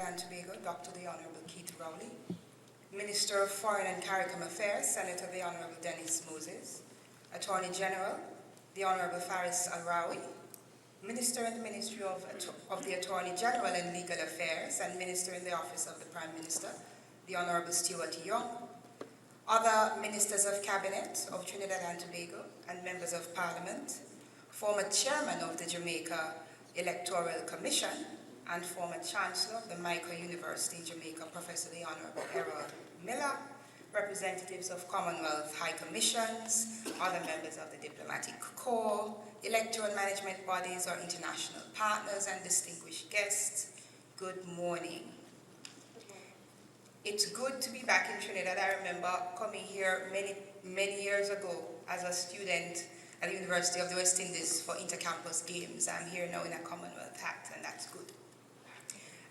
and Tobago, Dr. the Honorable Keith Rowley, Minister of Foreign and Caricom Affairs, Senator the Honorable Dennis Moses, Attorney General, the Honorable Faris Al-Rawi, Minister in the Ministry of the Attorney General and Legal Affairs, and Minister in the Office of the Prime Minister, the Honorable Stuart Young, other Ministers of Cabinet of Trinidad and Tobago and Members of Parliament, former Chairman of the Jamaica Electoral Commission, and former Chancellor of the Michael University, Jamaica, Professor the Honorable Errol Miller, representatives of Commonwealth High Commissions, other members of the Diplomatic Corps, electoral management bodies or international partners, and distinguished guests, good morning. It's good to be back in Trinidad. I remember coming here many years ago as a student at the University of the West Indies for intercampus games. I'm here now in a Commonwealth hat, and that's good.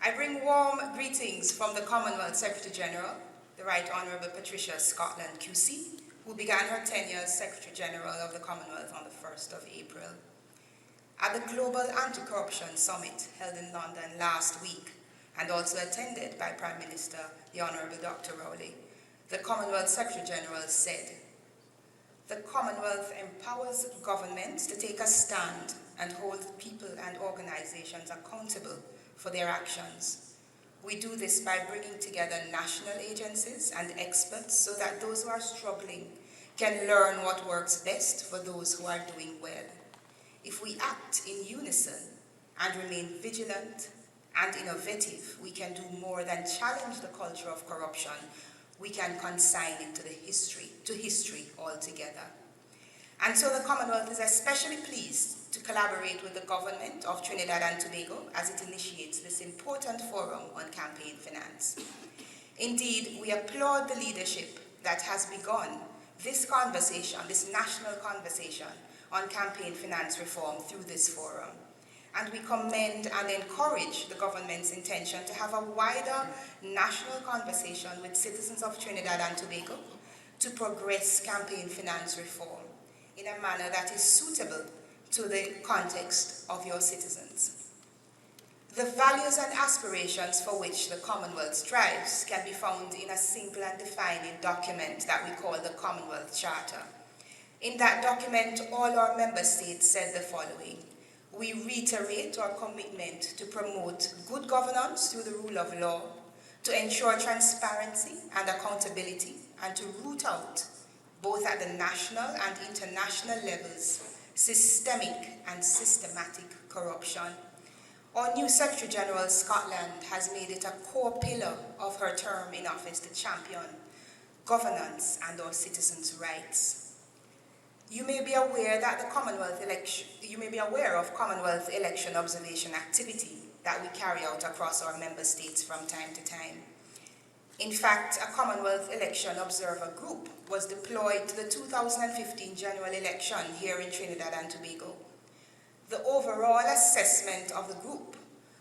I bring warm greetings from the Commonwealth Secretary General, the Right Honourable Patricia Scotland QC, who began her tenure as Secretary General of the Commonwealth on the 1st of April. At the Global Anti-Corruption Summit held in London last week, and also attended by Prime Minister the Honourable Dr. Rowley, the Commonwealth Secretary General said, "The Commonwealth empowers governments to take a stand and hold people and organisations accountable for their actions. We do this by bringing together national agencies and experts so that those who are struggling can learn what works best for those who are doing well. If we act in unison and remain vigilant and innovative, we can do more than challenge the culture of corruption. We can consign it to history altogether." And so the Commonwealth is especially pleased to collaborate with the government of Trinidad and Tobago as it initiates this important forum on campaign finance. Indeed, we applaud the leadership that has begun this conversation, this national conversation on campaign finance reform through this forum. And we commend and encourage the government's intention to have a wider national conversation with citizens of Trinidad and Tobago to progress campaign finance reform in a manner that is suitable to the context of your citizens. The values and aspirations for which the Commonwealth strives can be found in a simple and defining document that we call the Commonwealth Charter. In that document, all our member states said the following: "We reiterate our commitment to promote good governance through the rule of law, to ensure transparency and accountability, and to root out, both at the national and international levels, systemic and systematic corruption." Our new Secretary General Scotland has made it a core pillar of her term in office to champion governance and our citizens' rights. You may be aware of Commonwealth election observation activity that we carry out across our member states from time to time. In fact, a Commonwealth election observer group was deployed to the 2015 general election here in Trinidad and Tobago. The overall assessment of the group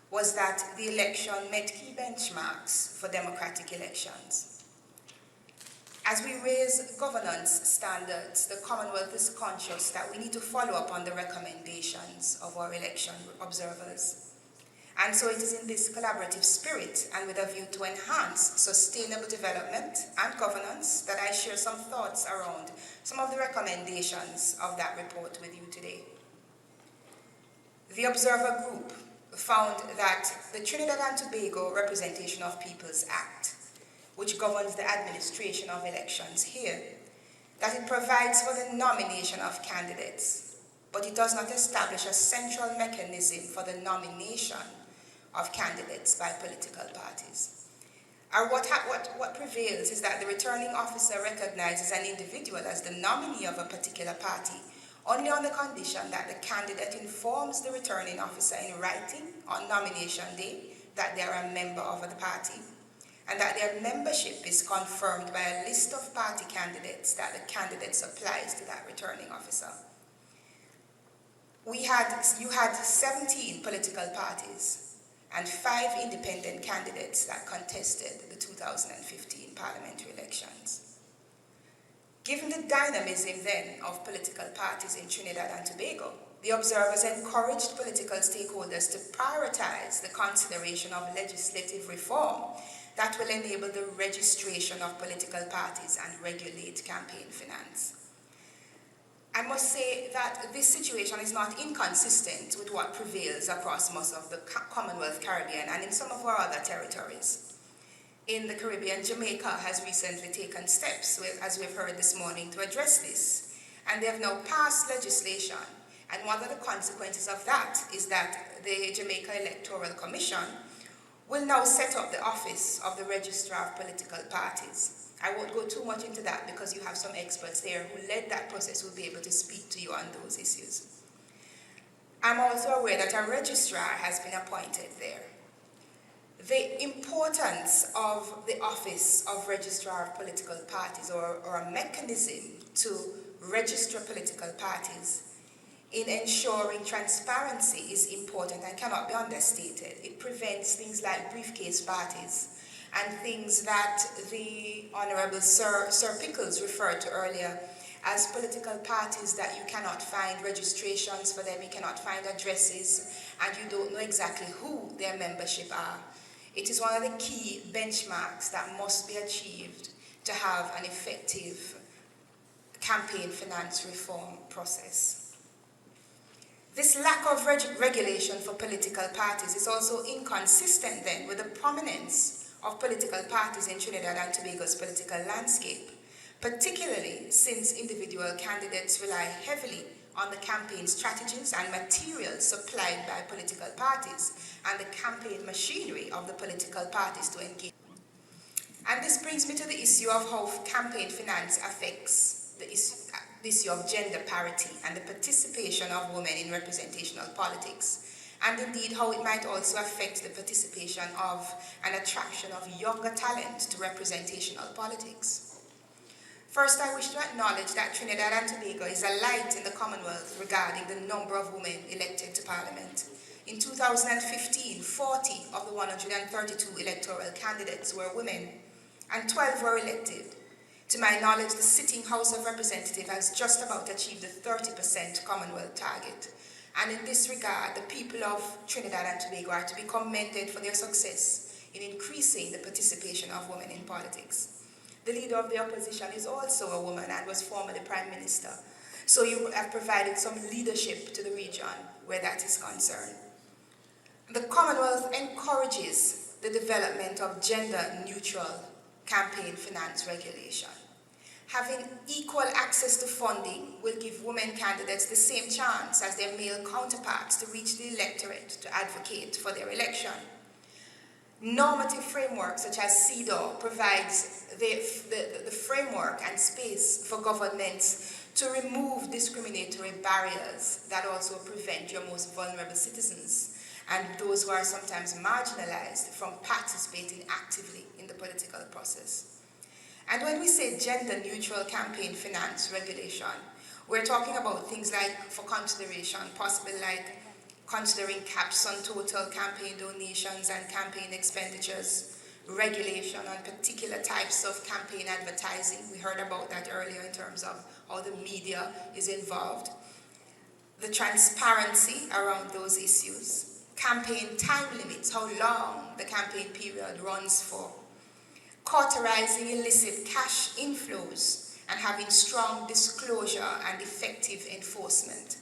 was that the election met key benchmarks for democratic elections. As we raise governance standards, the Commonwealth is conscious that we need to follow up on the recommendations of our election observers. And so it is in this collaborative spirit and with a view to enhance sustainable development and governance that I share some thoughts around some of the recommendations of that report with you today. The observer group found that the Trinidad and Tobago Representation of Peoples Act, which governs the administration of elections here, that it provides for the nomination of candidates, but it does not establish a central mechanism for the nomination of candidates by political parties. What prevails is that the returning officer recognizes an individual as the nominee of a particular party only on the condition that the candidate informs the returning officer in writing on nomination day that they are a member of the party, and that their membership is confirmed by a list of party candidates that the candidate supplies to that returning officer. You had 17 political parties and 5 independent candidates that contested the 2015 parliamentary elections. Given the dynamism then of political parties in Trinidad and Tobago, The observers encouraged political stakeholders to prioritize the consideration of legislative reform that will enable the registration of political parties and regulate campaign finance. I must say that this situation is not inconsistent with what prevails across most of the Commonwealth Caribbean and in some of our other territories. In the Caribbean, Jamaica has recently taken steps, as we've heard this morning, to address this, and they have now passed legislation. And one of the consequences of that is that the Jamaica Electoral Commission will now set up the office of the Registrar of Political Parties. I won't go too much into that because you have some experts there who led that process who will be able to speak to you on those issues. I'm also aware that a registrar has been appointed there. The importance of the office of Registrar of Political Parties, or a mechanism to register political parties in ensuring transparency, is important and cannot be understated. It prevents things like briefcase parties and things that the Honourable Sir Pickles referred to earlier as political parties that you cannot find registrations for them, you cannot find addresses, and you don't know exactly who their membership are. It is one of the key benchmarks that must be achieved to have an effective campaign finance reform process. This lack of regulation for political parties is also inconsistent then with the prominence of political parties in Trinidad and Tobago's political landscape, particularly since individual candidates rely heavily on the campaign strategies and materials supplied by political parties and the campaign machinery of the political parties to engage. And this brings me to the issue of how campaign finance affects the issue of gender parity and the participation of women in representational politics, and indeed how it might also affect the participation of and attraction of younger talent to representational politics. First, I wish to acknowledge that Trinidad and Tobago is a light in the Commonwealth regarding the number of women elected to Parliament. In 2015, 40 of the 132 electoral candidates were women, and 12 were elected. To my knowledge, the sitting House of Representatives has just about achieved the 30% Commonwealth target. And in this regard, the people of Trinidad and Tobago are to be commended for their success in increasing the participation of women in politics. The leader of the opposition is also a woman and was formerly Prime Minister. So you have provided some leadership to the region where that is concerned. The Commonwealth encourages the development of gender-neutral campaign finance regulation. Having equal access to funding will give women candidates the same chance as their male counterparts to reach the electorate to advocate for their election. Normative framework such as CEDAW provides the framework and space for governments to remove discriminatory barriers that also prevent your most vulnerable citizens and those who are sometimes marginalized from participating actively in the political process. And when we say gender-neutral campaign finance regulation, we're talking about things like, for consideration, possibly like considering caps on total campaign donations and campaign expenditures, regulation on particular types of campaign advertising. We heard about that earlier in terms of how the media is involved. The transparency around those issues. Campaign time limits, how long the campaign period runs for. Cauterizing illicit cash inflows and having strong disclosure and effective enforcement.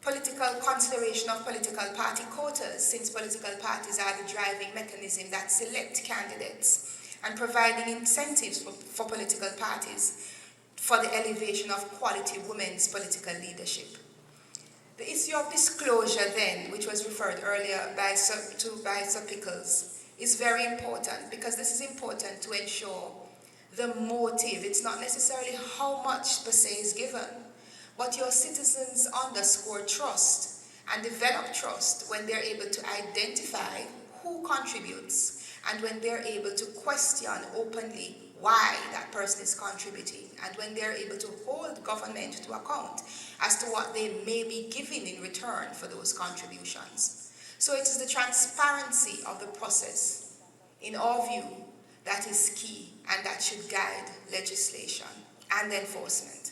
Political consideration of political party quotas, since political parties are the driving mechanism that select candidates, and providing incentives for political parties for the elevation of quality women's political leadership. The issue of disclosure then, which was referred earlier by Sir Pickles, is very important because this is important to ensure the motive. It's not necessarily how much per se is given, but your citizens underscore trust and develop trust when they're able to identify who contributes and when they're able to question openly why that person is contributing and when they're able to hold government to account as to what they may be giving in return for those contributions. So it is the transparency of the process, in our view, that is key and that should guide legislation and enforcement.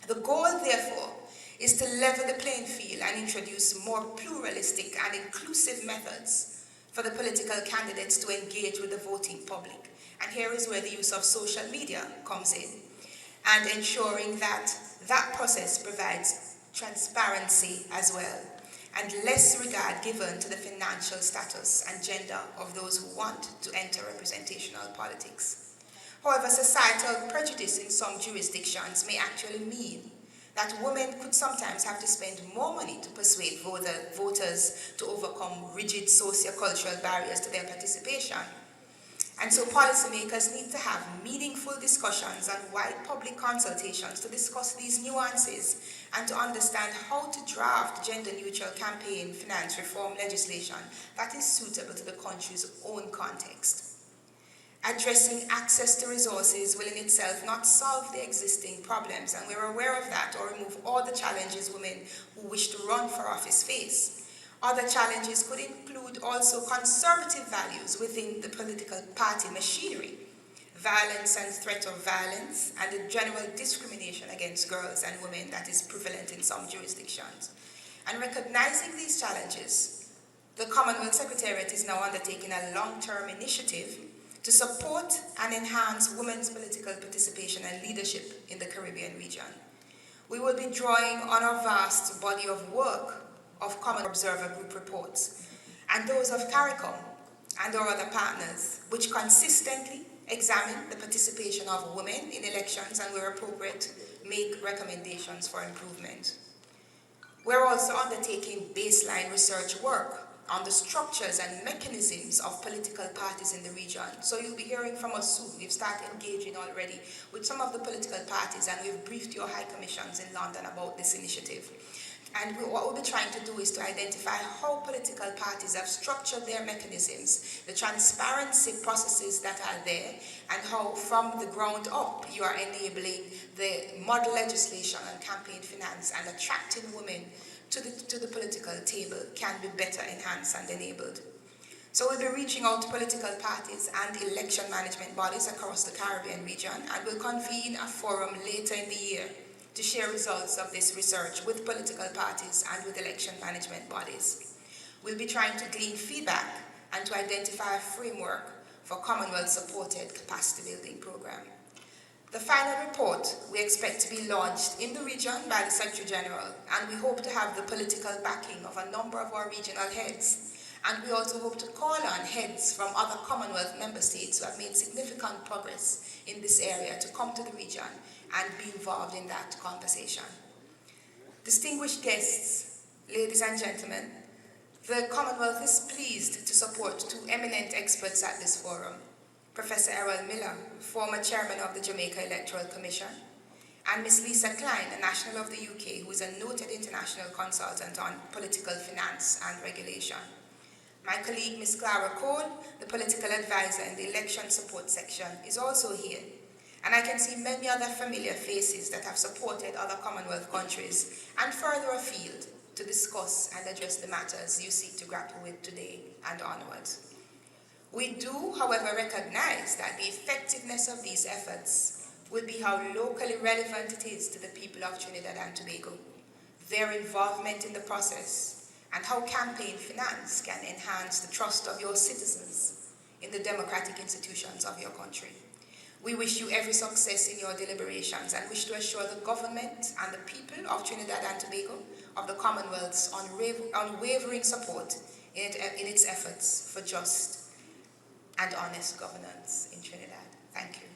The goal, therefore, is to level the playing field and introduce more pluralistic and inclusive methods for the political candidates to engage with the voting public. And here is where the use of social media comes in, and ensuring that that process provides transparency as well, and less regard given to the financial status and gender of those who want to enter representational politics. However, societal prejudice in some jurisdictions may actually mean that women could sometimes have to spend more money to persuade voters to overcome rigid socio-cultural barriers to their participation. And so policymakers need to have meaningful discussions and wide public consultations to discuss these nuances and to understand how to draft gender-neutral campaign finance reform legislation that is suitable to the country's own context. Addressing access to resources will in itself not solve the existing problems, and we're aware of that, or remove all the challenges women who wish to run for office face. Other challenges could include also conservative values within the political party machinery, violence and threat of violence, and the general discrimination against girls and women that is prevalent in some jurisdictions. And recognizing these challenges, the Commonwealth Secretariat is now undertaking a long-term initiative to support and enhance women's political participation and leadership in the Caribbean region. We will be drawing on our vast body of work of Common Observer Group reports and those of CARICOM and our other partners, which consistently examine the participation of women in elections and, where appropriate, make recommendations for improvement. We're also undertaking baseline research work on the structures and mechanisms of political parties in the region. So you'll be hearing from us soon. We've started engaging already with some of the political parties, and we've briefed your high commissions in London about this initiative. And what we'll be trying to do is to identify how political parties have structured their mechanisms, the transparency processes that are there, and how from the ground up you are enabling the model legislation and campaign finance and attracting women to the political table can be better enhanced and enabled. So we'll be reaching out to political parties and election management bodies across the Caribbean region, and we'll convene a forum later in the year to share results of this research with political parties and with election management bodies. We'll be trying to glean feedback and to identify a framework for Commonwealth-supported capacity building program. The final report we expect to be launched in the region by the Secretary General, and we hope to have the political backing of a number of our regional heads. And we also hope to call on heads from other Commonwealth member states who have made significant progress in this area to come to the region and be involved in that conversation. Distinguished guests, ladies and gentlemen, the Commonwealth is pleased to support two eminent experts at this forum, Professor Errol Miller, former chairman of the Jamaica Electoral Commission, and Ms. Lisa Klein, a national of the UK, who is a noted international consultant on political finance and regulation. My colleague, Ms. Clara Cole, the political advisor in the election support section, is also here. And I can see many other familiar faces that have supported other Commonwealth countries and further afield to discuss and address the matters you seek to grapple with today and onwards. We do, however, recognize that the effectiveness of these efforts will be how locally relevant it is to the people of Trinidad and Tobago, their involvement in the process, and how campaign finance can enhance the trust of your citizens in the democratic institutions of your country. We wish you every success in your deliberations and wish to assure the government and the people of Trinidad and Tobago of the Commonwealth's unwavering support in its efforts for just and honest governance in Trinidad. Thank you.